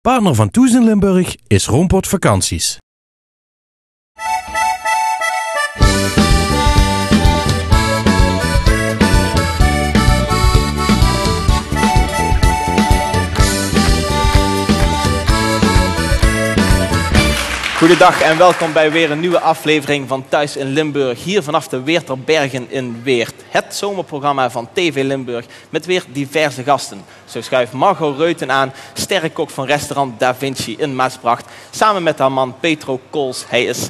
Partner van Toes in Limburg is Roompot Vakanties. Goedendag en welkom bij weer een nieuwe aflevering van Thuis in Limburg. Hier vanaf de Weerterbergen in Weert. Het zomerprogramma van TV Limburg met weer diverse gasten. Zo schuift Margot Reuten aan, sterrenkok van restaurant Da Vinci in Maasbracht. Samen met haar man Petro Kools. Hij is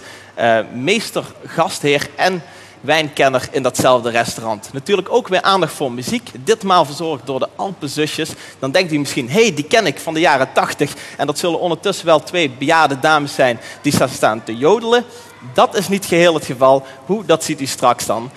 meester, gastheer en wijnkenner in datzelfde restaurant. Natuurlijk ook weer aandacht voor muziek. Ditmaal verzorgd door de Alpenzusjes. Dan denkt u misschien, hé, die ken ik van de jaren 80. En dat zullen ondertussen wel twee bejaarde dames zijn die staan te jodelen. Dat is niet geheel het geval. Hoe, dat ziet u straks dan.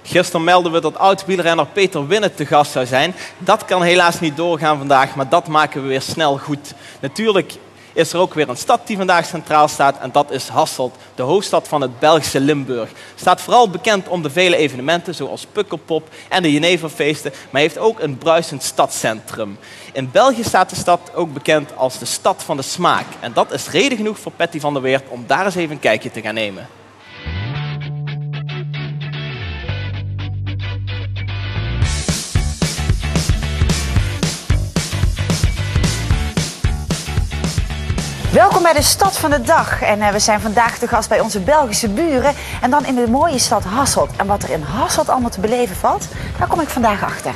Gisteren melden we dat oud-wielrenner Peter Winnen te gast zou zijn. Dat kan helaas niet doorgaan vandaag, maar dat maken we weer snel goed. Natuurlijk is er ook weer een stad die vandaag centraal staat en dat is Hasselt, de hoofdstad van het Belgische Limburg. Staat vooral bekend om de vele evenementen zoals Pukkelpop en de Jeneverfeesten, maar heeft ook een bruisend stadscentrum. In België staat de stad ook bekend als de stad van de smaak. En dat is reden genoeg voor Patty van der Weert om daar eens even een kijkje te gaan nemen. Welkom bij de Stad van de Dag. En we zijn vandaag te gast bij onze Belgische buren. En dan in de mooie stad Hasselt. En wat er in Hasselt allemaal te beleven valt, daar kom ik vandaag achter.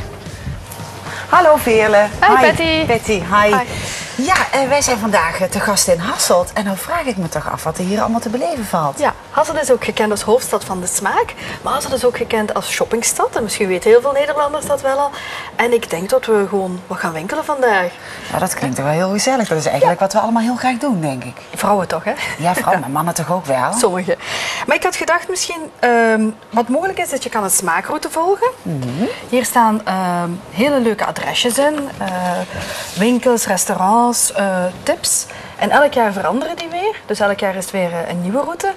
Hallo Veerle. Hi Patty. Patty, hi. Ja, wij zijn vandaag te gast in Hasselt. En dan vraag ik me toch af wat er hier allemaal te beleven valt. Ja, Hasselt is ook gekend als hoofdstad van de smaak. Maar Hasselt is ook gekend als shoppingstad. En misschien weten heel veel Nederlanders dat wel al. En ik denk dat we gewoon wat gaan winkelen vandaag. Nou, dat klinkt toch wel heel gezellig. Dat is eigenlijk wat we allemaal heel graag doen, denk ik. Vrouwen toch, hè? Ja, vrouwen, maar mannen toch ook wel? Sommigen. Maar ik had gedacht misschien, wat mogelijk is, dat je kan een smaakroute volgen. Hier staan hele leuke adresjes in. Winkels, restaurants, tips. En elk jaar veranderen die weer. Dus elk jaar is het weer een nieuwe route.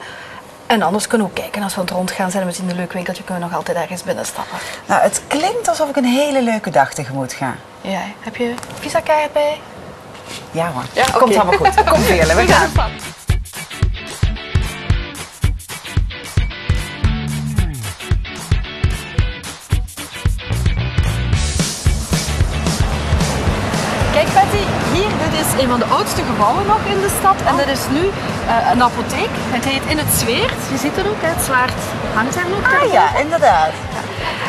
En anders kunnen we ook kijken, als we aan het rondgaan zijn en we zien een leuk winkeltje, kunnen we nog altijd ergens binnenstappen. Nou, het klinkt alsof ik een hele leuke dag tegemoet ga. Ja, heb je visakaart bij? Ja hoor, Ja, okay. Komt allemaal goed. Kom Veerle, we gaan. Kijk Patty, hier, dit is een van de oudste gebouwen nog in de stad. En dit is nu een apotheek. Het heet In het Zweert. Je ziet het ook, hè? Het zwaard hangt er nog. Ah ja, inderdaad.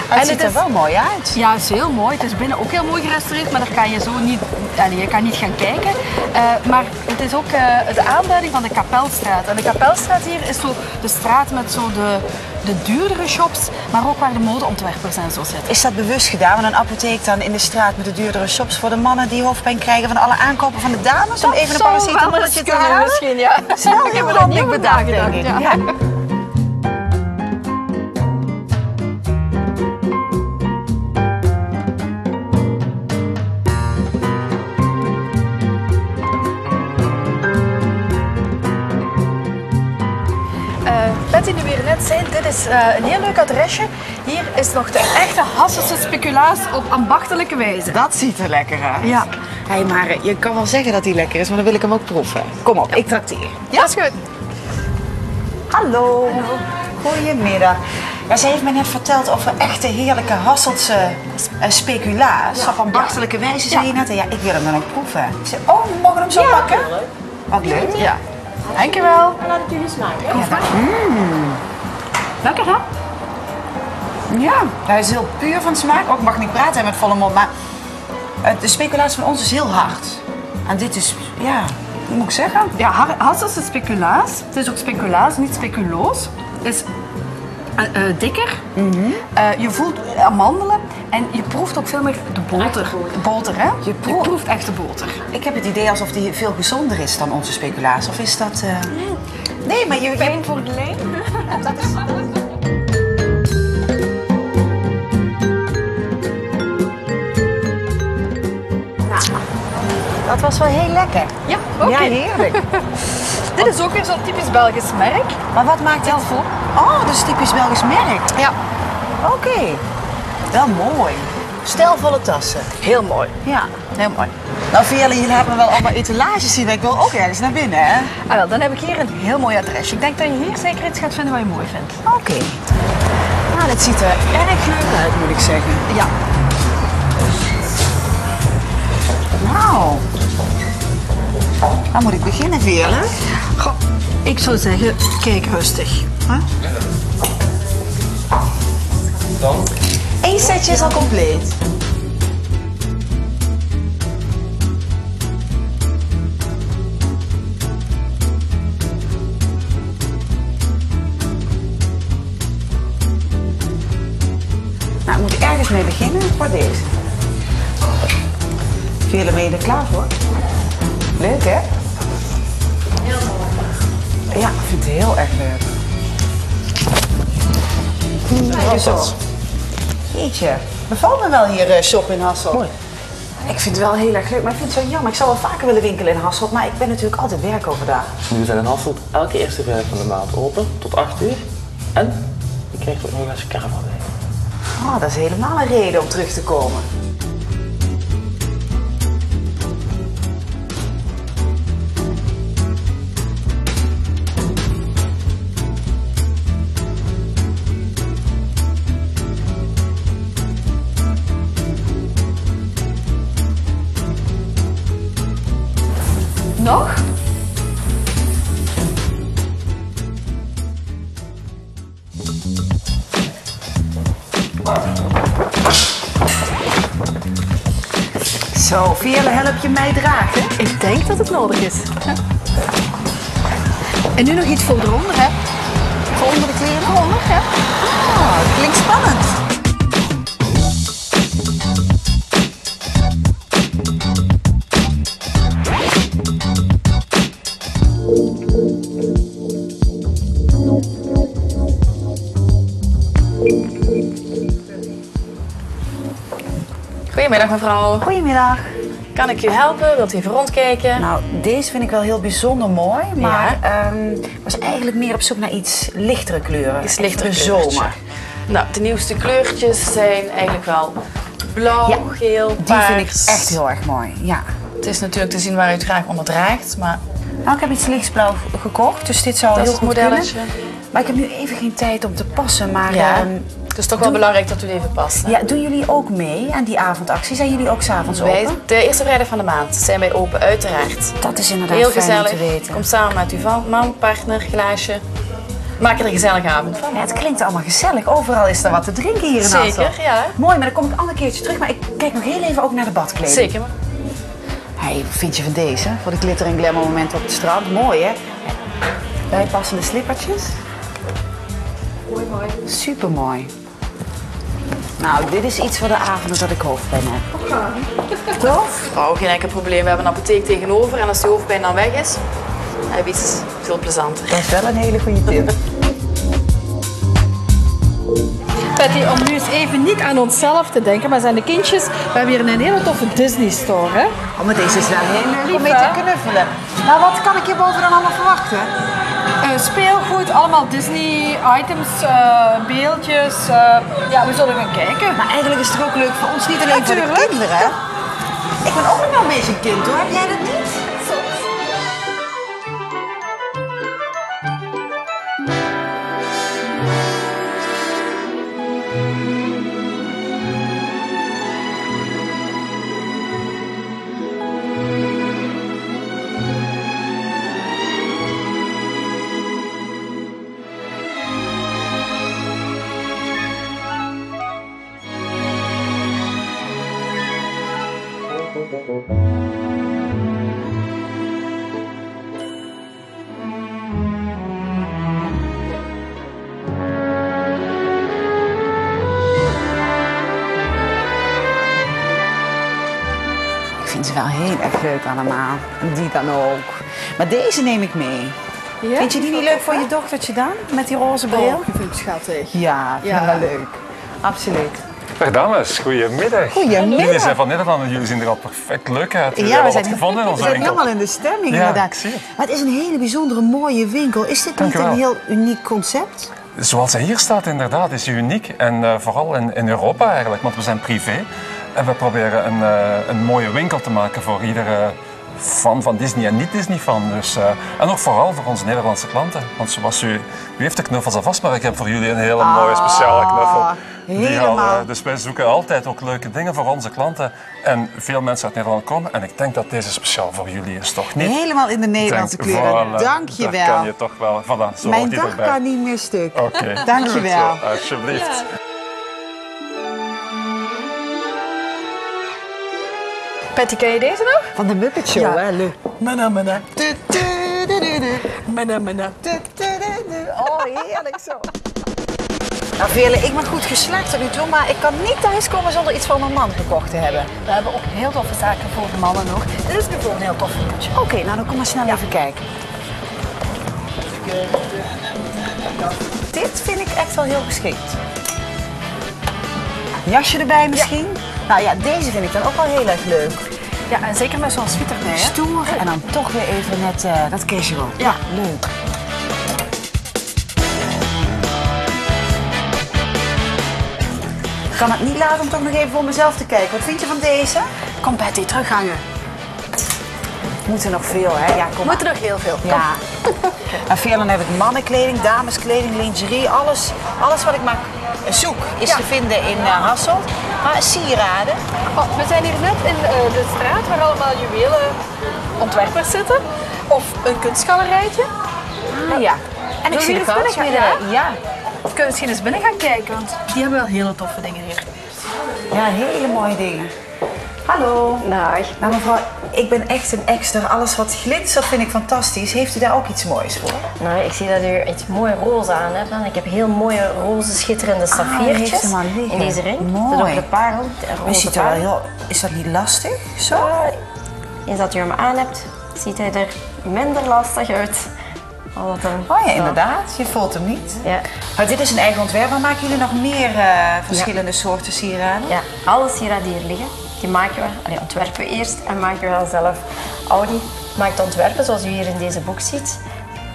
En Het ziet er wel mooi uit. Ja, het is heel mooi. Het is binnen ook heel mooi gerestaureerd, maar daar kan je zo niet, je kan niet gaan kijken. Maar het is ook de aanduiding van de Kapelstraat. En de Kapelstraat hier is zo de straat met zo de duurdere shops, maar ook waar de modeontwerpers en zo zitten. Is dat bewust gedaan? Want een apotheek dan in de straat met de duurdere shops voor de mannen die hoofdpijn krijgen van alle aankopen van de dames? Om even een paracetamolletje te halen? Misschien, ja. Dat is wel heel handig bedacht, denk ik. Ja. Patty, nu weer net zei, dit is een heel leuk adresje. Hier is nog de echte Hasselse speculaas op ambachtelijke wijze. Dat ziet er lekker uit. Ja. Hey, maar je kan wel zeggen dat hij lekker is, maar dan wil ik hem ook proeven. Kom op, ik trakteer. Ja, dat is goed. Hallo. Goedemiddag. Ja, ze heeft mij net verteld over echte heerlijke Hasseltse speculaas. Op ambachtelijke wijze, zei je net. En ja, ik wil hem dan ook proeven. Oh, we mogen hem zo pakken? Wat leuk. Ja. Dankjewel. En laat het jullie smaken. Ja, Lekker, hè? ja, hij is heel puur van smaak. Ook mag niet praten met volle mond, maar de speculaas van ons is heel hard. En dit is, ja, hoe moet ik zeggen? Ja, Hasselse speculaas. Het is ook speculaas, niet speculoos. Het is dikker. Je voelt amandelen en je proeft ook veel meer de boter. Boter, hè? Je proeft echt de boter. Ik heb het idee alsof die veel gezonder is dan onze speculaas. Of is dat... Nee, maar je... Fijn voor de lijn. Dat is... Dat was wel heel lekker. Ja, oké. Ja, heerlijk. Dit is ook weer zo'n typisch Belgisch merk. Maar wat maakt dit voor? Oh, dat is typisch Belgisch merk. Ja. Oké. Wel mooi. stijlvolle tassen. Heel mooi. Ja, heel mooi. Nou Veerle, jullie hebben wel allemaal etalages zien. Ik wil ook ergens naar binnen, hè? Ah, wel, dan heb ik hier een heel mooi adresje. Ik denk dat je hier zeker iets gaat vinden wat je mooi vindt. Oké. Nou, dat ziet er erg leuk uit, moet ik zeggen. Ja. Nou. Waar moet ik beginnen, Veerle? Goh, ik zou zeggen, kijk rustig. Huh? Dan? Eén setje is al compleet. Nou, moet ik ergens mee beginnen voor deze. Veerle, ben je er klaar voor? Leuk, hè? Heel mooi. Ja, ik vind het heel erg leuk. Kijk eens op. Jeetje, bevalt me wel hier shoppen in Hasselt. Mooi. Ik vind het wel heel erg leuk, maar ik vind het zo jammer. Ik zou wel vaker willen winkelen in Hasselt, maar ik ben natuurlijk altijd werk overdag. Nu zijn in Hasselt elke eerste vrijdag van de maand open tot 8 uur. En je krijgt ook nog eens een caravan mee. Oh, dat is helemaal een reden om terug te komen. Nog? Zo, Veerle, help je mij dragen? Ik denk dat het nodig is. En nu nog iets voor eronder, hè? Voor onder de kleren? Eronder, hè? Ah, dat klinkt spannend. Goedemiddag mevrouw. Goedemiddag. Kan ik u helpen? Wilt u even rondkijken? Nou, deze vind ik wel heel bijzonder mooi, maar ik was eigenlijk meer op zoek naar iets lichtere kleuren. Iets Echt lichtere voor de kleurtje. zomer. Nou, de nieuwste kleurtjes zijn eigenlijk wel blauw, Ja, geel, Die paars. vind ik echt heel erg mooi, ja. Het is natuurlijk te zien waar u het graag onder draagt, maar Nou, ik heb iets lichtblauw gekocht, dus dit zou dat is heel het goed kunnen. modelletje. Maar ik heb nu even geen tijd om te passen, maar... Ja, het is toch wel belangrijk dat u het even past. Hè? ja, doen jullie ook mee aan die avondactie? Zijn jullie ook 's avonds Wij, open? de eerste vrijdag van de maand zijn wij open, uiteraard. Dat is inderdaad Heel fijn gezellig. om te weten. Kom samen met uw man, partner, glaasje. Maak er een gezellige avond van. Ja, het klinkt allemaal gezellig. Overal is er wat te drinken hier in Hasselt. Zeker, ja. Mooi, maar dan kom ik een ander keertje terug. Maar ik kijk nog heel even ook naar de badkleding. Zeker. Hey, wat vind je van deze? Voor de glitter en glamour momenten op het strand. Mooi, hè? Bijpassende slippertjes. Mooi, mooi. Supermooi. Nou, dit is iets voor de avonden dat ik hoofdpijn heb. Toch? Oh, geen enkel probleem. We hebben een apotheek tegenover en als die hoofdpijn dan weg is, heb je iets veel plezanter. Dat is wel een hele goede tip. Patty, om nu eens even niet aan onszelf te denken, maar zijn de kindjes. We hebben hier een hele toffe Disney store, hè? Oh, maar deze is wel heel leuk om mee hè? te knuffelen. Nou, wat kan ik hierboven dan allemaal verwachten? Speelgoed, allemaal Disney items, beeldjes. Ja, we zullen gaan kijken. Maar eigenlijk is het toch ook leuk voor ons, niet alleen voor de Natuurlijk. kinderen, hè? Ik ben ook nog wel een beetje een kind, hoor. Heb jij dat niet? Ik vind ze wel heel erg leuk allemaal. Die dan ook. Maar deze neem ik mee. Ja? Vind je die niet leuk voor je dochtertje dan? Met die roze bril? Oh, ik vind het schattig. Ja, vind ik Ja. wel leuk. Absoluut. Dag dames, goedemiddag. Goedemiddag. Jullie zijn van Nederland en jullie zien er al perfect leuk uit. Jullie Ja, hebben we wat gevonden in we onze zijn winkel. helemaal in de stemming Ja, inderdaad. ik zie het. Maar het is een hele bijzondere mooie winkel. Is dit Dank niet u een wel. heel uniek concept? Zoals hij hier staat inderdaad, is hij uniek. En vooral in Europa eigenlijk, want we zijn privé. En we proberen een mooie winkel te maken voor iedere fan van Disney en niet-Disney-fan. Dus, en ook vooral voor onze Nederlandse klanten. Want zoals u heeft de knuffels alvast, maar ik heb voor jullie een hele mooie speciale knuffel. Dus wij zoeken altijd ook leuke dingen voor onze klanten. En veel mensen uit Nederland komen. En ik denk dat deze speciaal voor jullie is, toch niet? Helemaal in de Nederlandse kleuren. Voilà, Dank je wel. Dat kan je toch wel. Voilà, zo Mijn hoort dag erbij. kan niet meer stuk. Oké. Dank je wel. Goed zo, alsjeblieft. Patty, ken je deze nog? Van de Muppet Show, Ja. hè? Leuk. Mana, mana. Mana, mana. Oh, heerlijk zo. Nou, Veerle, ik ben goed geslaagd tot nu toe, maar ik kan niet thuiskomen zonder iets van mijn man gekocht te hebben. We hebben ook heel toffe zaken voor de mannen nog. Dit is bijvoorbeeld een heel tof liedje. Oké, nou dan kom maar snel even kijken. Dit vind ik echt wel heel geschikt. Jasje erbij misschien? Nou ja, deze vind ik dan ook wel heel erg leuk. Ja, en zeker met zo'n sweater erbij, hè? Stoer en dan toch weer even net dat casual. Ja, leuk. Ik kan het niet laten om toch nog even voor mezelf te kijken. Wat vind je van deze? Kom Patty, terughangen. Moet er nog veel, hè? Ja, kom. Moet er nog heel veel. Kom. Ja. En veel dan heb ik mannenkleding, dameskleding, lingerie, alles wat ik maar zoek is te vinden in Hasselt. Maar sieraden. Oh, we zijn hier net in de straat waar allemaal juwelen ontwerpers zitten. Of een kunstgalerijtje. Ah ja. En ik Wil zie je de eens binnen gaan? goudmidden. Ja. Of kunnen we misschien eens binnen gaan kijken, want die hebben wel hele toffe dingen hier. Ja, hele mooie dingen. Hallo. Dag. Nou mevrouw, ik ben echt een extra. Alles wat glinstert vind ik fantastisch. Heeft u daar ook iets moois voor? Nou, ik zie dat u iets mooi roze aan hebt. En ik heb heel mooie roze schitterende heeft saffiertjes hem al liggen. in deze ring. Mooi. Dat is ook de parel, de Hij roze ziet er wel parel. heel... Is dat niet lastig? Zo? Eens dat u hem aan hebt, ziet hij er minder lastig uit. Oh ja, inderdaad. Je voelt hem niet. Ja. Maar dit is een eigen ontwerp. Maar maken jullie nog meer verschillende soorten sieraden? Ja, alle sieraden die hier liggen, die maken we, ontwerpen we eerst en maken we dan zelf. Audi maakt ontwerpen zoals u hier in deze boek ziet.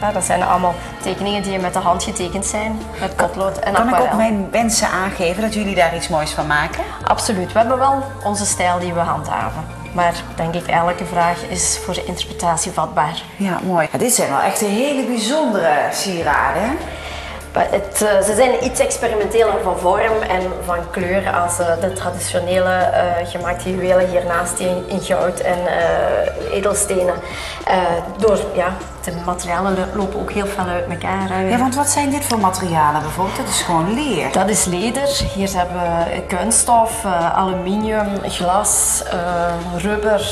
Ja, dat zijn allemaal tekeningen die met de hand getekend zijn, met potlood en Kan aquarel. ik ook mijn wensen aangeven dat jullie daar iets moois van maken? Absoluut, we hebben wel onze stijl die we handhaven. Maar denk ik, elke vraag is voor de interpretatie vatbaar. Ja, mooi. Ja, dit zijn wel echt hele bijzondere sieraden, hè? Maar ze zijn iets experimenteler van vorm en van kleur als de traditionele gemaakte juwelen hiernaast in goud en edelstenen. De materialen lopen ook heel veel uit elkaar. Hè. Ja, want wat zijn dit voor materialen bijvoorbeeld? Dat is gewoon leer. Dat is leder. Hier hebben we kunststof, aluminium, glas, rubber,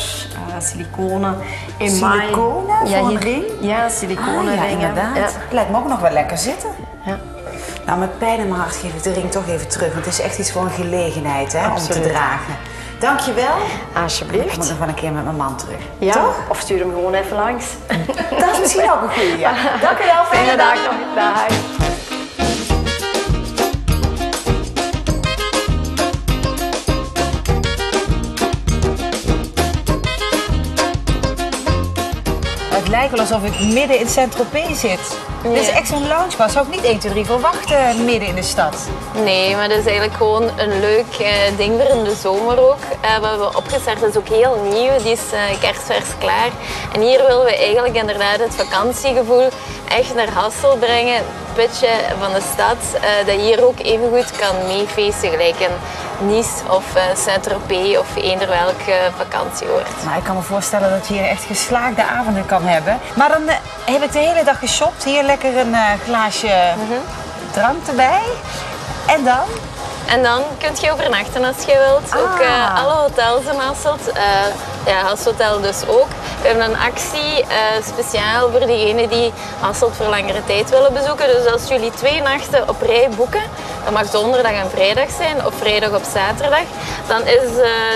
siliconen, email. Siliconen voor een ring? Ja, siliconen ja, ringen. inderdaad. Ja. Lijkt me ook nog wel lekker zitten. Ja. Nou, met pijn in mijn hart geef ik de ring toch even terug. Want het is echt iets voor een gelegenheid, hè, om te Absoluut. dragen. Dankjewel. Alsjeblieft. Ik moet nog wel een keer met mijn man terug. Ja, Toch? of stuur hem gewoon even langs. Dat is misschien ook een goeie, ja. Dank u wel. Fijne dag. nog. Dag. Het lijkt wel alsof ik midden in Saint-Tropez zit. Dit is echt zo'n loungebar. Zou ik niet 1, 2, 3 verwachten midden in de stad. Nee, maar het is eigenlijk gewoon een leuk ding voor in de zomer ook. Wat we opgestart is ook heel nieuw, die is kerstvers klaar. En hier willen we eigenlijk inderdaad het vakantiegevoel echt naar Hasselt brengen. Het pitje van de stad, dat je hier ook even goed kan meefeesten, gelijk in Nice of Saint-Tropez of eender welk vakantieoord. Maar ik kan me voorstellen dat je hier echt geslaagde avonden kan hebben. Maar dan heb ik de hele dag geshopt. Hier lekker een glaasje drank erbij. En dan? En dan kun je overnachten als je wilt. Ook alle hotels in Hasselt. Hasselhotel dus ook. We hebben een actie speciaal voor diegenen die Hasselt voor langere tijd willen bezoeken. Dus als jullie 2 nachten op rij boeken, dat mag donderdag en vrijdag zijn, of vrijdag op zaterdag, dan is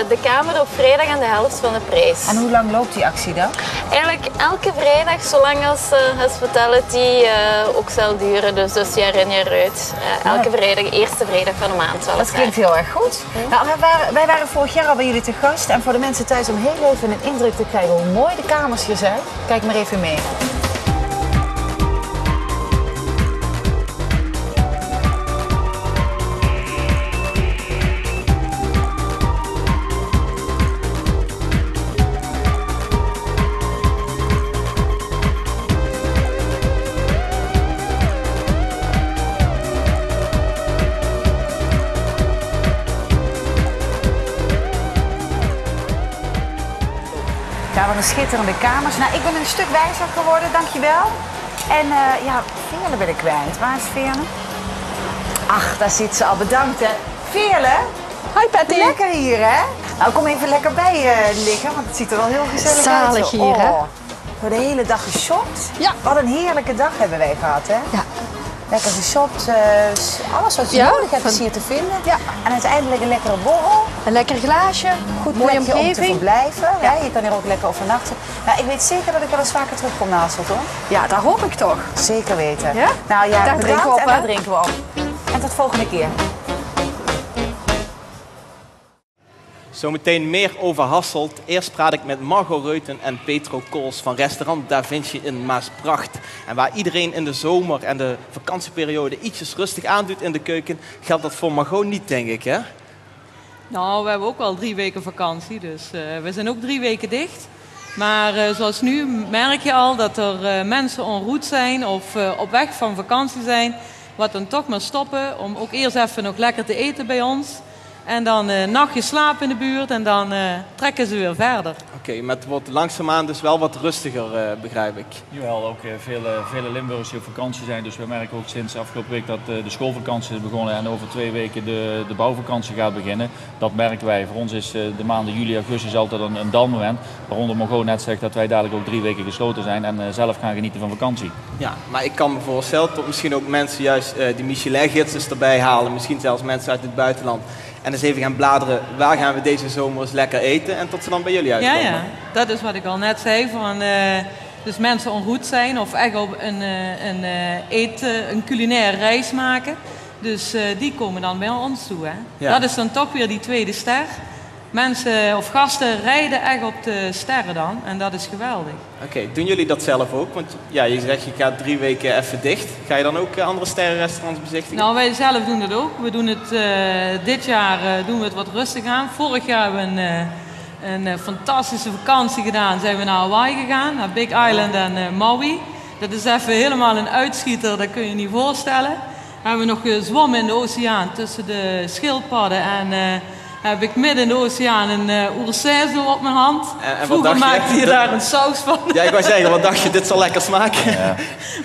de kamer op vrijdag aan de helft van de prijs. En hoe lang loopt die actie dan? Eigenlijk elke vrijdag, zolang als hospitality ook zal duren, dus jaar in jaar uit. Elke vrijdag, eerste vrijdag van de maand. Dat klinkt heel erg goed. Nou, wij waren vorig jaar al bij jullie te gast. En voor de mensen thuis om heel even een indruk te krijgen hoe mooi de kamers hier zijn. Kijk maar even mee. schitterende kamers. Nou, ik ben een stuk wijzer geworden, dankjewel. En ja, Veerle ben ik kwijt. Waar is Veerle? Ach, daar zit ze al. Bedankt, hè. Veerle? Hoi, Patty. Lekker hier, hè? Nou, kom even lekker bij liggen, want het ziet er wel heel gezellig uit. Zalig hier, hè? Voor de hele dag geshopt. Ja. Wat een heerlijke dag hebben wij gehad, hè? Ja. Lekker geshopt. Alles wat je nodig hebt is hier te vinden. Ja. En uiteindelijk een lekkere borrel. Een lekker glaasje. Goed mooie plekje om te omgeving. verblijven. Ja. Hè? Je kan hier ook lekker overnachten. Nou, ik weet zeker dat ik wel eens vaker terugkom naar Hasselt, hoor. Ja, dat hoop ik toch. Zeker weten. Ja? Nou ja, Daar drinken we op, en hè? daar drinken we op. En tot volgende keer. Zometeen meer over Hasselt. Eerst praat ik met Margot Reuten en Petro Kools van restaurant Da Vinci in Maasbracht. En waar iedereen in de zomer en de vakantieperiode ietsjes rustig aandoet in de keuken, geldt dat voor Margot niet, denk ik, hè? Nou, we hebben ook wel 3 weken vakantie, dus we zijn ook 3 weken dicht. Maar zoals nu merk je al dat er mensen en route zijn of op weg van vakantie zijn, wat dan toch maar stoppen om ook eerst even nog lekker te eten bij ons. En dan een nachtje slapen in de buurt en dan trekken ze weer verder. Oké, maar het wordt langzaamaan dus wel wat rustiger, begrijp ik. Jawel, ook vele Limburgers die op vakantie zijn. Dus we merken ook sinds afgelopen week dat de schoolvakantie is begonnen en over 2 weken de bouwvakantie gaat beginnen. Dat merken wij. Voor ons is de maanden juli, augustus altijd een dalmoment. Waaronder Margot net zegt dat wij dadelijk ook 3 weken gesloten zijn en zelf gaan genieten van vakantie. Ja, maar ik kan me voorstellen dat misschien ook mensen juist die Michelin-gids erbij halen. Misschien zelfs mensen uit het buitenland. En eens even gaan bladeren, waar gaan we deze zomer eens lekker eten en tot ze dan bij jullie uitkomen. Ja, dat is wat ik al net zei. Dus mensen en route zijn of echt op een culinaire reis maken. Dus die komen dan bij ons toe. Hè? Ja. Dat is dan toch weer die tweede ster. Mensen of gasten rijden echt op de sterren dan en dat is geweldig. Oké, doen jullie dat zelf ook? Want ja, je zegt je gaat 3 weken even dicht. Ga je dan ook andere sterrenrestaurants bezichtigen? Nou, wij zelf doen dat ook. We doen het, dit jaar doen we het wat rustig aan. Vorig jaar hebben we een fantastische vakantie gedaan. Zijn we naar Hawaii gegaan, naar Big Island en Maui. Dat is even helemaal een uitschieter, dat kun je je niet voorstellen. Hebben we nog gezwommen in de oceaan tussen de schildpadden en... heb ik midden in de oceaan een oersijs op mijn hand. Vroeger maakte je daar een saus van. Ja, ik wou zeggen, wat dacht je, dit zal lekker smaken? Ja.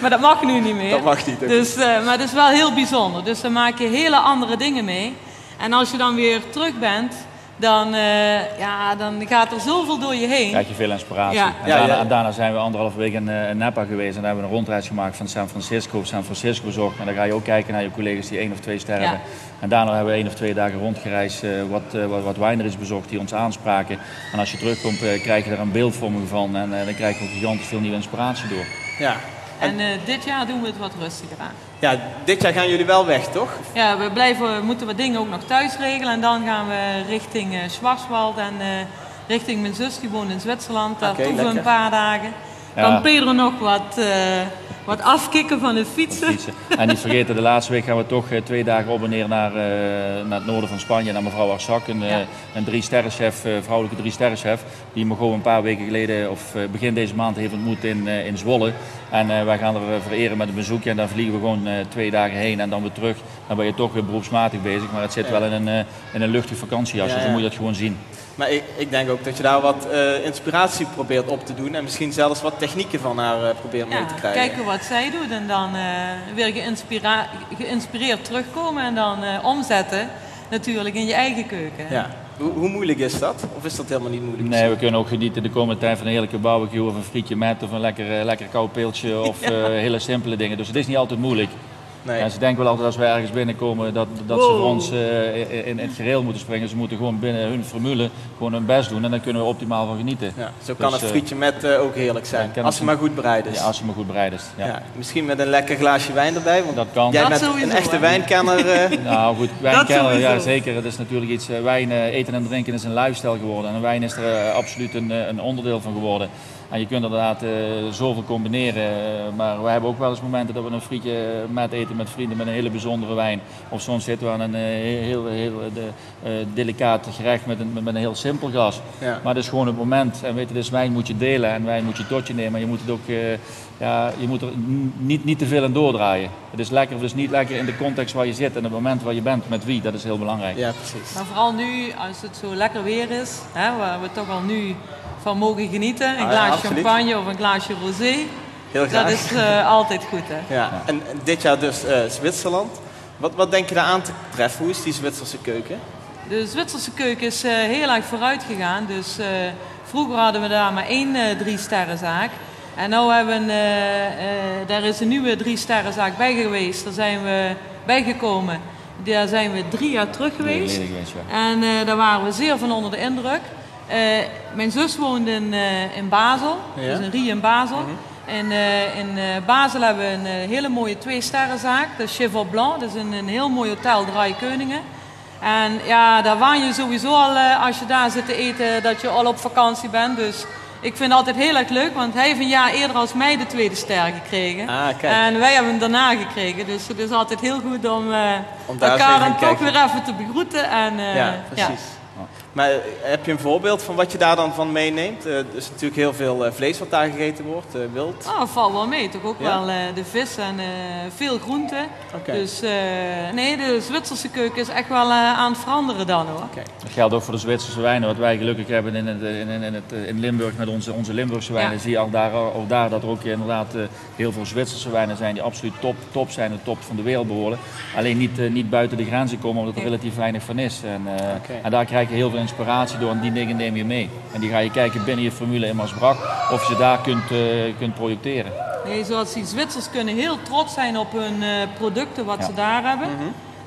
Maar dat mag nu niet meer. Dat mag niet. Dus, maar het is wel heel bijzonder. Dus dan maak je hele andere dingen mee. En als je dan weer terug bent, dan gaat er zoveel door je heen. Krijg je veel inspiratie. Ja. En daarna zijn we 1,5 week in Napa geweest en daar hebben we een rondreis gemaakt van San Francisco bezocht. En dan ga je ook kijken naar je collega's die 1 of 2 sterren hebben. En daarna hebben we 1 of 2 dagen rondgereisd, wat wineries bezocht die ons aanspraken. En als je terugkomt krijg je er een beeldvorming van en dan krijg je ook gigantisch veel nieuwe inspiratie door. Ja. En dit jaar doen we het wat rustiger aan. Ja, dit jaar gaan jullie wel weg, toch? Ja, we moeten wat dingen ook nog thuis regelen. En dan gaan we richting Schwarzwald en richting mijn zus, die woont in Zwitserland. Daar toeven we een paar dagen. Kan Pedro nog wat afkicken van het fietsen. En niet vergeten, de laatste week gaan we toch 2 dagen op en neer naar het noorden van Spanje, naar mevrouw Arsak, een 3-sterrenchef, vrouwelijke 3-sterrenchef, die Margot een paar weken geleden, of begin deze maand, heeft ontmoet in Zwolle. En wij gaan er vereren met een bezoekje en dan vliegen we gewoon 2 dagen heen en dan weer terug. Dan ben je toch weer beroepsmatig bezig, maar het zit wel in een luchtig vakantiejasje, zo moet je dat gewoon zien. Maar ik denk ook dat je daar wat inspiratie probeert op te doen en misschien zelfs wat technieken van haar probeert mee te krijgen. Kijken wat zij doet en dan weer geïnspireerd terugkomen en dan omzetten natuurlijk in je eigen keuken. Ja. Hoe moeilijk is dat? Of is dat helemaal niet moeilijk? Nee, we kunnen ook genieten de komende tijd van een heerlijke barbecue of een frietje met of een lekker koud peeltje of hele simpele dingen. Dus het is niet altijd moeilijk. Nee. En ze denken wel altijd als we ergens binnenkomen dat ze voor ons in het gereel moeten springen. Ze moeten gewoon binnen hun formule gewoon hun best doen en dan kunnen we optimaal van genieten. Ja, zo kan het frietje met ook heerlijk zijn, als ze maar goed bereid is. Ja, als ze maar goed bereid is. Ja. Ja, misschien met een lekker glaasje wijn erbij, want dat kan. Jij bent een echte wijnkenner. Nou goed, wijnkenner, ja zeker. Het is natuurlijk iets, wijn, eten en drinken is een lifestyle geworden en wijn is er absoluut een onderdeel van geworden. En je kunt inderdaad zoveel combineren, maar we hebben ook wel eens momenten dat we een frietje met eten met vrienden met een hele bijzondere wijn. Of soms zitten we aan een heel delicaat gerecht met een heel simpel glas. Ja. Maar het is gewoon het moment. En weet je, dus wijn moet je delen en wijn moet je tot je nemen. Maar je moet het ook, je moet er niet te veel in doordraaien. Het is lekker of het is niet lekker in de context waar je zit en het moment waar je bent, met wie, dat is heel belangrijk. Ja, precies. Maar vooral nu, als het zo lekker weer is, hè, waar we toch al nu van mogen genieten. Een ja, glaasje absoluut. champagne of een glaasje rosé. Heel graag. Dat is altijd goed, hè? Ja. En dit jaar dus Zwitserland. Wat denk je daar aan te treffen? Hoe is die Zwitserse keuken? De Zwitserse keuken is heel erg vooruit gegaan. Dus vroeger hadden we daar maar 1 3-sterrenzaak. En nu daar is een nieuwe 3-sterrenzaak bij geweest. Daar zijn we bijgekomen. Daar zijn we 3 jaar terug geweest. En daar waren we zeer van onder de indruk. Mijn zus woont in Basel, dus in Rie in Basel. En in Basel hebben we een hele mooie 2-sterrenzaak. Dat is Cheval Blanc, dat is een heel mooi hotel, Draaie Koningen. En ja, daar waan je sowieso al, als je daar zit te eten, dat je al op vakantie bent. Dus ik vind het altijd heel erg leuk, want hij heeft een jaar eerder als mij de 2e ster gekregen. En wij hebben hem daarna gekregen. Dus het is altijd heel goed om elkaar dan toch weer even te begroeten. En, ja, precies. Ja. Maar heb je een voorbeeld van wat je daar dan van meeneemt? Er is natuurlijk heel veel vlees wat daar gegeten wordt, wild. Oh, dat valt wel mee, toch ook wel de vis en veel groenten. Dus nee, de Zwitserse keuken is echt wel aan het veranderen dan hoor. Dat geldt ook voor de Zwitserse wijnen. Wat wij gelukkig hebben in Limburg met onze Limburgse wijnen, zie je al daar dat er ook inderdaad heel veel Zwitserse wijnen zijn die absoluut top zijn, de top van de wereld behoren. Alleen niet buiten de grenzen komen omdat er relatief weinig van is. En daar krijg je heel veel inspiratie door en die dingen neem je mee. En die ga je kijken binnen je formule in Maasbracht of je ze daar kunt projecteren. Nee, zoals die Zwitsers kunnen heel trots zijn op hun producten wat ze daar hebben.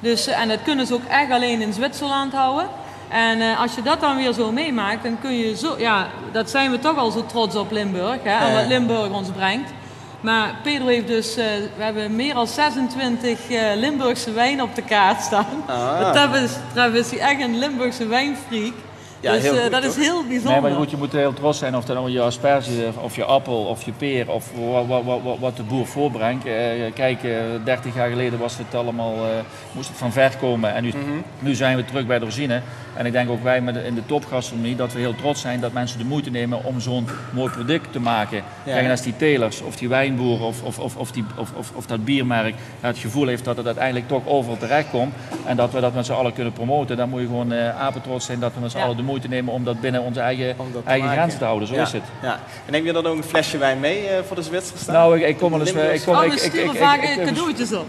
Dus, en dat kunnen ze ook echt alleen in Zwitserland houden. En als je dat dan weer zo meemaakt, dan kun je zo... Ja, dat zijn we toch al zo trots op Limburg, hè, en wat Limburg ons brengt. Maar Pedro heeft dus, we hebben meer dan 26 Limburgse wijn op de kaart staan. Dat is hij echt een Limburgse wijnfreak. Ja, dus goed, dat is heel bijzonder. Nee, maar goed, je moet heel trots zijn of dat nou je asperge of je appel of je peer of wat de boer voorbrengt. Kijk, 30 jaar geleden was het allemaal, moest het van ver komen en nu zijn we terug bij de origine. En ik denk ook wij in de topgastronomie dat we heel trots zijn dat mensen de moeite nemen om zo'n mooi product te maken. Kijk, en als die telers of die wijnboer of dat biermerk het gevoel heeft dat het uiteindelijk toch overal terecht komt en dat we dat met z'n allen kunnen promoten, dan moet je gewoon apetrots zijn dat we met z'n allen de moeite nemen om dat binnen onze eigen grenzen te houden. Zo is het. Ja. En neem je dan ook een flesje wijn mee voor de Zwitsers? Nou, ik kom wel eens... We sturen vaak cadeautjes op.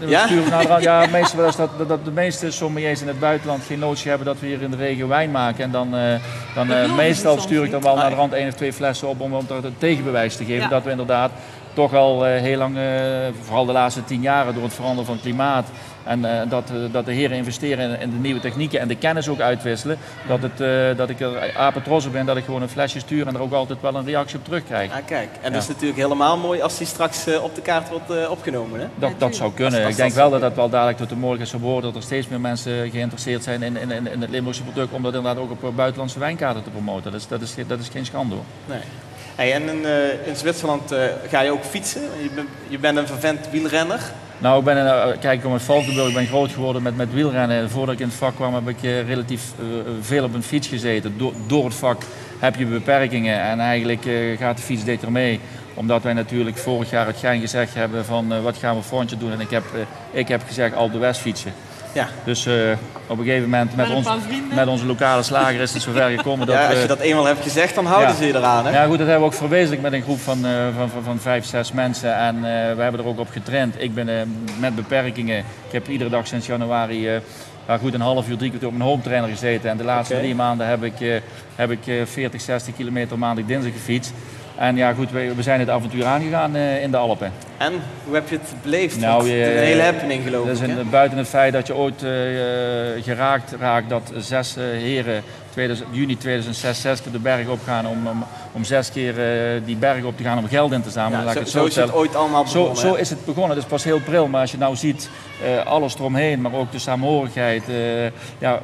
Ja, meestal is dat de meeste sommeliers in het buitenland geen notie hebben dat we hier in de regio wijn maken. En dan meestal stuur ik dan wel naar de rand 1 of 2 flessen op om er een tegenbewijs te geven dat we inderdaad toch al heel lang, vooral de laatste 10 jaar door het veranderen van het klimaat en dat de heren investeren in de nieuwe technieken en de kennis ook uitwisselen, dat ik er apetrots op ben dat ik gewoon een flesje stuur en er ook altijd wel een reactie op terugkrijg. Kijk, en dat is natuurlijk helemaal mooi als die straks op de kaart wordt opgenomen. Hè? Dat zou kunnen. Ik denk wel dat dat wel dadelijk tot de mogelijkheid zou behoren dat er steeds meer mensen geïnteresseerd zijn in het Limburgse product om dat inderdaad ook op buitenlandse wijnkaarten te promoten. Dat is geen schande hoor. Nee. Hey, en in Zwitserland ga je ook fietsen? Je bent een vervent wielrenner. Nou, ik kom uit Valkenburg, ik ben groot geworden met wielrennen. Voordat ik in het vak kwam heb ik relatief veel op een fiets gezeten. Door het vak heb je beperkingen en eigenlijk gaat de fiets dit er mee. Omdat wij natuurlijk vorig jaar het Gein gezegd hebben van wat gaan we frontje doen. En ik heb gezegd Alpe d'Huez fietsen. Ja. Dus op een gegeven moment met onze lokale slager is het zover gekomen dat als je dat eenmaal hebt gezegd, dan houden ze je eraan. Hè? Ja goed, dat hebben we ook verwezenlijkt met een groep van 5, 6 mensen. En we hebben er ook op getraind. Ik ben met beperkingen, ik heb iedere dag sinds januari een half uur, 3 kwartier op mijn home trainer gezeten. En de laatste 3 maanden heb ik 40, 60 kilometer maandag dinsdag gefietst. En ja goed, we zijn het avontuur aangegaan in de Alpen. En hoe heb je het beleefd? Nou, het is een hele happening geloof ik. Buiten het feit dat je ooit geraakt raakt dat 6 heren juni 2006 de berg opgaan om 6 keer die berg op te gaan om geld in te zamelen. Ja, zo is het ooit allemaal begonnen. Zo is het begonnen. Het is pas heel pril, maar als je nou ziet alles eromheen, maar ook de saamhorigheid.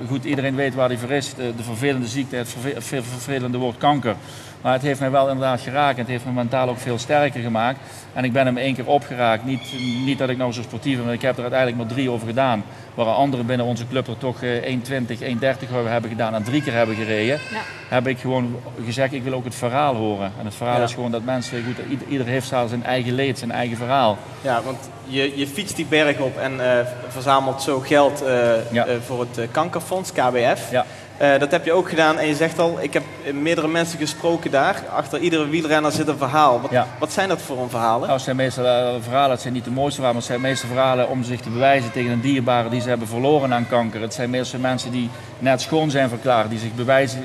Goed, iedereen weet waar die voor is. De vervelende ziekte, het vervelende woord kanker. Maar het heeft mij wel inderdaad geraakt en het heeft me mentaal ook veel sterker gemaakt. En ik ben hem 1 keer opgeraakt. Niet dat ik nou zo sportief ben, maar ik heb er uiteindelijk maar 3 over gedaan. Waar anderen binnen onze club er toch 1,20, 1,30 hebben gedaan en 3 keer hebben gereden. Ja. Heb ik gewoon gezegd, ik wil ook het verhaal horen. En het verhaal is gewoon dat mensen, goed, ieder heeft zijn eigen leed, zijn eigen verhaal. Ja, want je fietst die berg op en verzamelt zo geld voor het kankerfonds, KBF. Ja. Dat heb je ook gedaan en je zegt al, ik heb meerdere mensen gesproken daar. Achter iedere wielrenner zit een verhaal. Wat zijn dat voor een verhalen? Nou, het zijn meestal verhalen, het zijn niet de mooiste verhalen, maar het zijn meestal verhalen om zich te bewijzen tegen een dierbare die ze hebben verloren aan kanker. Het zijn meestal mensen die net schoon zijn verklaard, die zich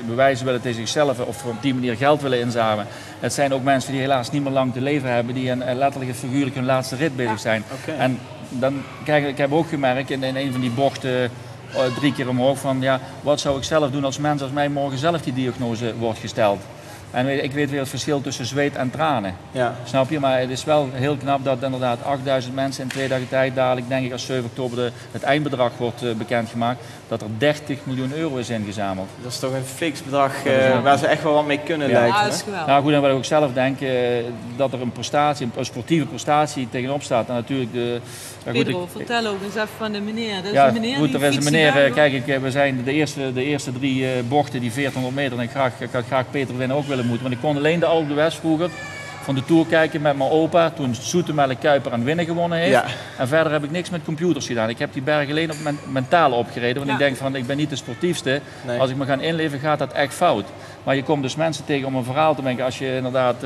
bewijzen willen tegen zichzelf of op die manier geld willen inzamelen. Het zijn ook mensen die helaas niet meer lang te leven hebben, die letterlijk en figuurlijk hun laatste rit bezig zijn. Okay. En dan, kijk, ik heb ook gemerkt in een van die bochten 3 keer omhoog van ja, wat zou ik zelf doen als mens als mij morgen zelf die diagnose wordt gesteld. En ik weet weer het verschil tussen zweet en tranen. Ja. Snap je? Maar het is wel heel knap dat inderdaad 8000 mensen in 2 dagen tijd dadelijk, denk ik als 7 oktober het eindbedrag wordt bekendgemaakt, dat er 30 miljoen euro is ingezameld. Dat is toch een fix bedrag waar ze echt wel wat mee kunnen lijken. Ja, dat is geweldig. Nou goed, en wat ik ook zelf denk, dat er een sportieve prestatie tegenop staat. En natuurlijk Pedro, vertel ook eens even van de meneer. Dat is ja, een meneer goed, die er is een meneer, fietsen kijk, we zijn de eerste 3 bochten, die 1400 meter, en ik had graag Peter winnen ook willen moeten. Want ik kon alleen de Alpe d'Huez vroeger van de Tour kijken met mijn opa, toen Zoetemelk Kuiper aan winnen gewonnen heeft. Ja. En verder heb ik niks met computers gedaan. Ik heb die berg alleen op mentaal opgereden, want ik denk van, ik ben niet de sportiefste. Nee. Als ik me ga inleven, gaat dat echt fout. Maar je komt dus mensen tegen om een verhaal te maken. Als je inderdaad,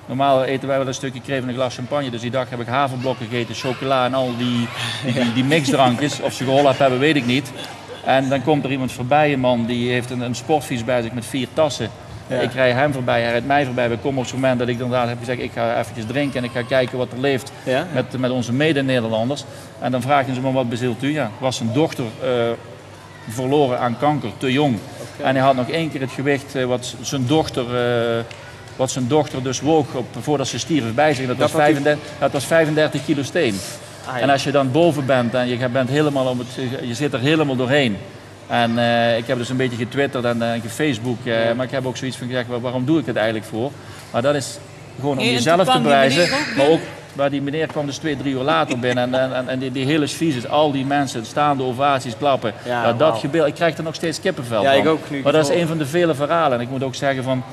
normaal eten wij wel een stukje kreeft en een glas champagne. Dus die dag heb ik haverblokken gegeten, chocola en al die mixdrankjes. Of ze geholpen hebben, weet ik niet. En dan komt er iemand voorbij, een man die heeft een sportfiets bij zich met 4 tassen. Ja. Ik rij hem voorbij, hij rijdt mij voorbij. We komen op het moment dat ik inderdaad heb gezegd, ik ga eventjes drinken en ik ga kijken wat er leeft met onze mede-Nederlanders. En dan vragen ze me, wat bezielt u? Ja, was zijn dochter verloren aan kanker, te jong. Okay. En hij had nog 1 keer het gewicht wat zijn dochter dus woog voordat ze stierf bij zich. Dat was 35 kilo steen. Ah, ja. En als je dan boven bent en je bent helemaal je zit er helemaal doorheen. En ik heb dus een beetje getwitterd en gefacebook, maar ik heb ook zoiets van gezegd, waarom doe ik het eigenlijk voor? Maar dat is gewoon om jezelf te bewijzen. Maar ook, maar die meneer kwam dus 2-3 uur later binnen en die hele sfeer, al die mensen, staande ovaties, klappen. Ja, dat gebeurt, ik krijg er nog steeds kippenvel van. Ik ook nu. Maar dat is een van de vele verhalen. En ik moet ook zeggen van,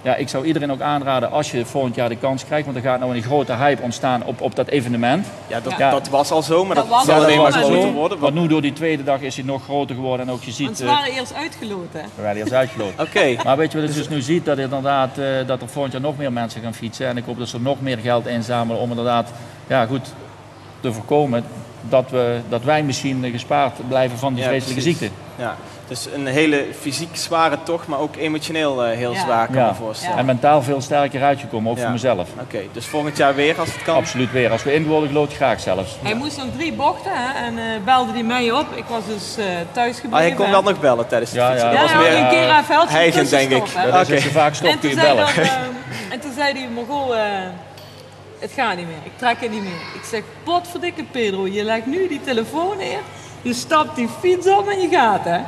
ja, ik zou iedereen ook aanraden als je volgend jaar de kans krijgt, want er gaat nou een grote hype ontstaan op dat evenement. Ja, dat was al zo, maar dat zal alleen maar groter worden. Want nu door die tweede dag is hij nog groter geworden en ook je ziet... Want ze waren eerst uitgeloten. We waren eerst uitgeloten. Oké. Maar weet je wat je dus nu ziet? Dat inderdaad dat er volgend jaar nog meer mensen gaan fietsen en ik hoop dat ze nog meer geld inzamelen om inderdaad, ja goed, te voorkomen dat wij misschien gespaard blijven van die vreselijke ziekte. Ja. Dus een hele fysiek zware tocht, maar ook emotioneel heel zwaar, kan ik me voorstellen. Ja. En mentaal veel sterker uitgekomen, ook voor mezelf. Oké, dus volgend jaar weer als het kan? Absoluut weer. Als we in worden gelood, graag zelfs. Hij moest nog 3 bochten en belde hij mij op. Ik was dus thuis gebleven. Hij kon wel nog bellen tijdens de fietsen? Ja, een keer aan veldje heigend, denk ik. Als je vaak stopt, kun je bellen. En toen zei hij, Mongool, het gaat niet meer. Ik trek het niet meer. Ik zeg, potverdikke Pedro, je legt nu die telefoon neer. Je stapt die fiets op en je gaat, hè?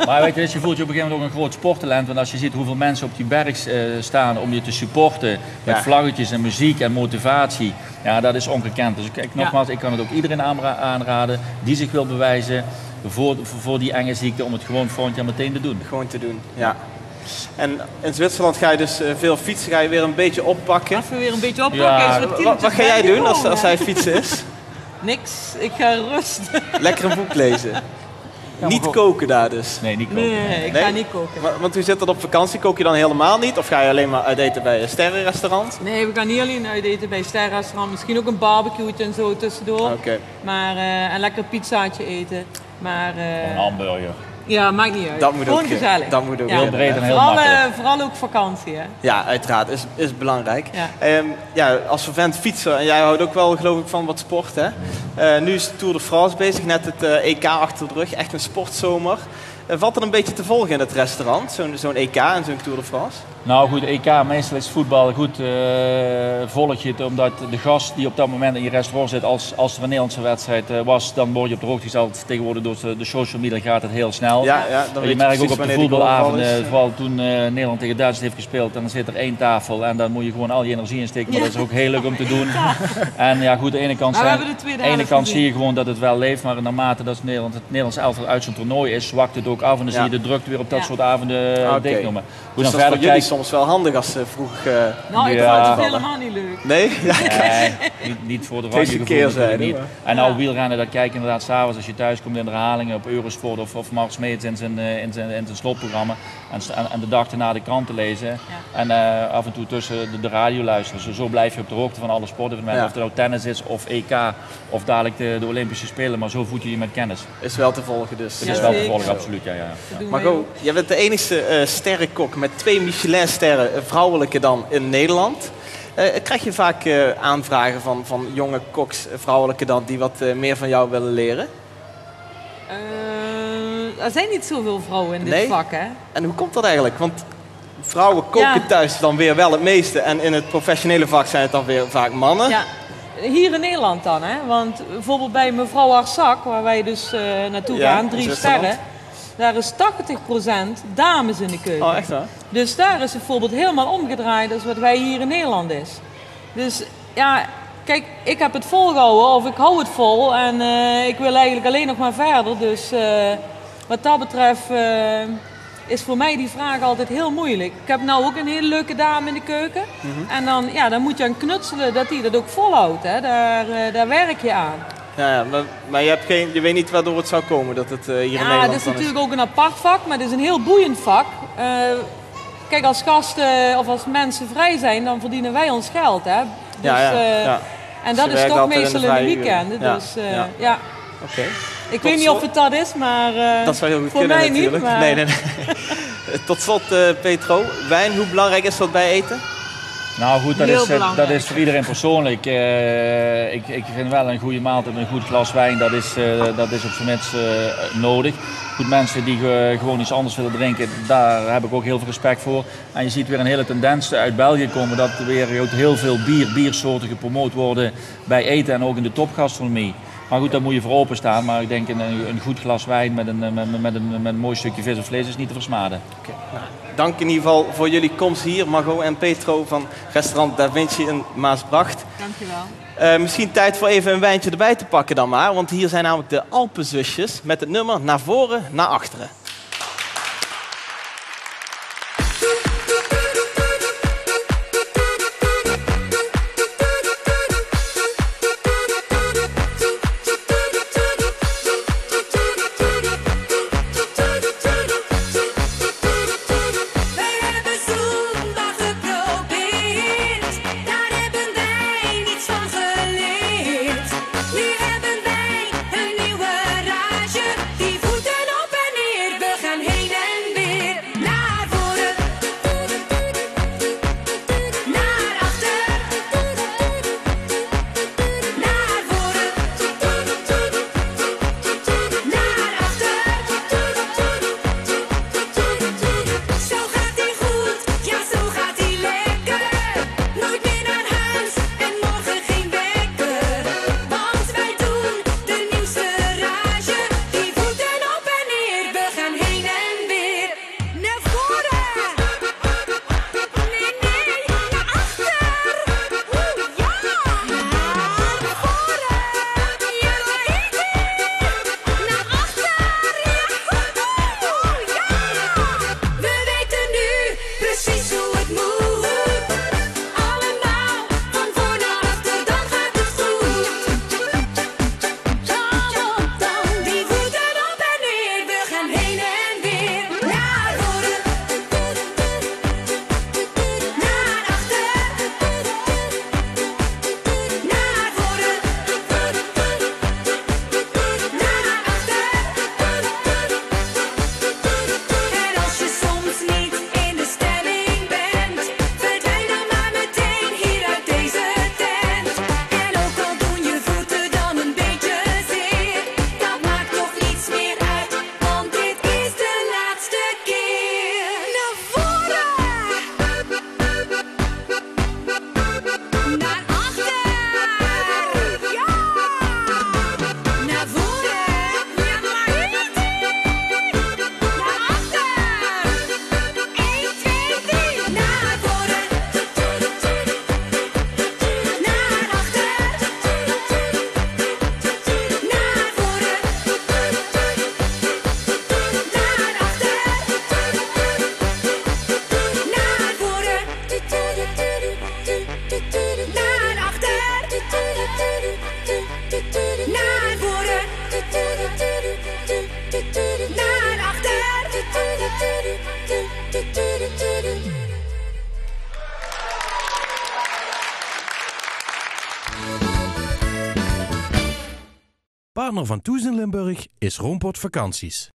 Maar weet je, je voelt je op een gegeven moment ook een groot sporttalent. Want als je ziet hoeveel mensen op die berg staan om je te supporten. Met vlaggetjes en muziek en motivatie. Ja, dat is ongekend. Dus kijk, nogmaals, ik kan het ook iedereen aanraden die zich wil bewijzen voor die enge ziekte. Om het gewoon volgend jaar meteen te doen. Gewoon te doen, ja. En in Zwitserland ga je dus veel fietsen, ga je weer een beetje oppakken. Even weer een beetje oppakken. Ja. Wat ga jij doen als hij fietsen is? Niks, ik ga rusten. Lekker een boek lezen. Niet koken daar dus? Nee, niet koken. Nee, ik ga niet koken. Want u zit dan op vakantie, kook je dan helemaal niet? Of ga je alleen maar uit eten bij een sterrenrestaurant? Nee, we gaan niet alleen uit eten bij een sterrenrestaurant. Misschien ook een barbecue'tje en zo tussendoor. Okay. Maar een lekker pizzaatje eten. Maar, een hamburger. Ja, maakt niet uit. Dat moet gewoon ook gezellig. Dat moet ook heel breed en heel makkelijk. Vooral ook vakantie, hè? Ja, uiteraard. Is belangrijk. Ja. Als vervent fietser, en jij houdt ook wel, geloof ik, van wat sport, hè? Nu is de Tour de France bezig, net het EK achter de rug. Echt een sportzomer. Valt er een beetje te volgen in het restaurant, zo'n EK en zo'n Tour de France? Nou goed, EK, meestal is voetbal goed, volg je het, omdat de gast die op dat moment in je restaurant zit, als er een Nederlandse wedstrijd was, dan word je op de hoogte gesteld. Tegenwoordig door de social media gaat het heel snel. Ja, dan je merkt ook op de voetbalavonden, vooral toen Nederland tegen Duitsland heeft gespeeld, dan zit er 1 tafel en dan moet je gewoon al je energie insteken, maar dat is ook heel leuk om te doen. En ja goed, aan de ene kant zie je gewoon dat het wel leeft, maar naarmate dat het Nederlands elftal uit zo'n toernooi is, zwakt het ook ook af en dan zie je de drukte weer op dat soort avonden dichtnoemen. Dus dat is voor jullie soms wel handig als ze vroeg... Nou, ik vond het helemaal niet leuk. Nee? Nee, niet voor de radiogevoel niet. En nou wielrennen, dat kijk je inderdaad s'avonds als je thuis komt in de herhalingen op Eurosport of Mars Meets in zijn slotprogramma. En de dag erna de krant te lezen. En af en toe tussen de radio luisteren. Zo blijf je op de hoogte van alle sportevenementen. Of het nou tennis is of EK of dadelijk de Olympische Spelen. Maar zo voed je je met kennis. Is wel te volgen dus. Het is wel te volgen, absoluut. Ja. Margot, jij bent de enige sterrenkok met 2 Michelin-sterren, vrouwelijke dan, in Nederland. Krijg je vaak aanvragen van jonge koks, vrouwelijke dan, die wat meer van jou willen leren? Er zijn niet zoveel vrouwen in dit vak, hè? En hoe komt dat eigenlijk? Want vrouwen koken thuis dan weer wel het meeste en in het professionele vak zijn het dan weer vaak mannen. Ja. Hier in Nederland dan, hè? Want bijvoorbeeld bij mevrouw Arsak, waar wij dus naartoe gaan, 3 sterren, daar is 80% dames in de keuken. Oh, echt waar? Dus daar is het bijvoorbeeld helemaal omgedraaid als wat wij hier in Nederland is. Dus ja, kijk, ik heb het volgehouden of ik hou het vol en ik wil eigenlijk alleen nog maar verder. Dus wat dat betreft is voor mij die vraag altijd heel moeilijk. Ik heb nou ook een hele leuke dame in de keuken. En dan moet je aan knutselen dat die dat ook volhoudt. Hè? Daar werk je aan. Ja, maar je weet niet waardoor het zou komen dat het hier in Nederland Ja, het is natuurlijk ook een apart vak, maar het is een heel boeiend vak. Kijk, als gasten of als mensen vrij zijn, dan verdienen wij ons geld. Hè? Dus, en dat is toch meestal in de weekenden. Dus ja. Oké. Ik weet niet of het dat is, maar dat zou heel goed voor kunnen mij natuurlijk. niet. Maar... Nee. Tot slot, Petro, wijn, hoe belangrijk is dat bij eten? Nou goed, dat is voor iedereen persoonlijk. Ik vind wel een goede maaltijd met een goed glas wijn, dat is op zijn minst nodig. Goed, mensen die gewoon iets anders willen drinken, daar heb ik ook heel veel respect voor. En je ziet weer een hele tendens uit België komen dat er weer heel veel biersoorten gepromoot worden bij eten en ook in de topgastronomie. Maar goed, daar moet je voor openstaan. Maar ik denk een goed glas wijn met een mooi stukje vis of vlees is niet te versmaden. Okay, nou, dank in ieder geval voor jullie komst hier, Margot en Petro van restaurant Da Vinci in Maasbracht. Dankjewel. Misschien tijd voor even een wijntje erbij te pakken dan maar. Want hier zijn namelijk de Alpenzusjes met het nummer Naar voren, naar achteren. Nu hebben wij een nieuwe rage, die voeten op en neer. Partner van Toes in Limburg is Roompot Vakanties.